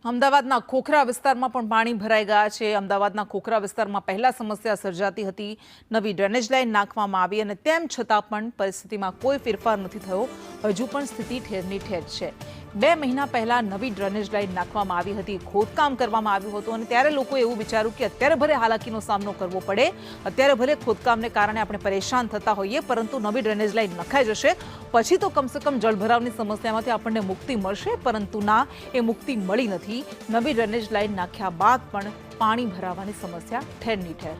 અમદાવાદના ખોખરા વિસ્તારમાં પણ પાણી ભરાઈ ગયા છે। અમદાવાદના ખોખરા વિસ્તારમાં પહેલા સમસ્યા સર્જાતી હતી। નવી ડ્રેનેજ લાઇન નાખવામાં આવી અને તેમ છતાં પણ પરિસ્થિતિમાં કોઈ ફેરફાર નથી થયો। હજુ પણ સ્થિતિ ઠેરની ઠેર છે। 2 મહિના પહેલા નવી ડ્રેનેજ લાઇન નાખવામાં આવી હતી, ખોદકામ કરવામાં આવ્યું હતું અને ત્યારે લોકોએ એવું વિચાર્યું કે અત્યારે ભલે હાલાકીનો સામનો કરવો પડે, અત્યારે ભલે ખોદકામને કારણે આપણે પરેશાન થતા હોઈએ, પરંતુ નવી ડ્રેનેજ લાઇન નખાઈ જશે પછી તો કમસે કમ જળભરાવની સમસ્યામાંથી આપણને મુક્તિ મળશે। પરંતુ ના, એ મુક્તિ મળી નથી। નવી ડ્રેનેજ લાઇન નાખ્યા બાદ પણ પાણી ભરાવાની સમસ્યા ઠેરની ઠેર।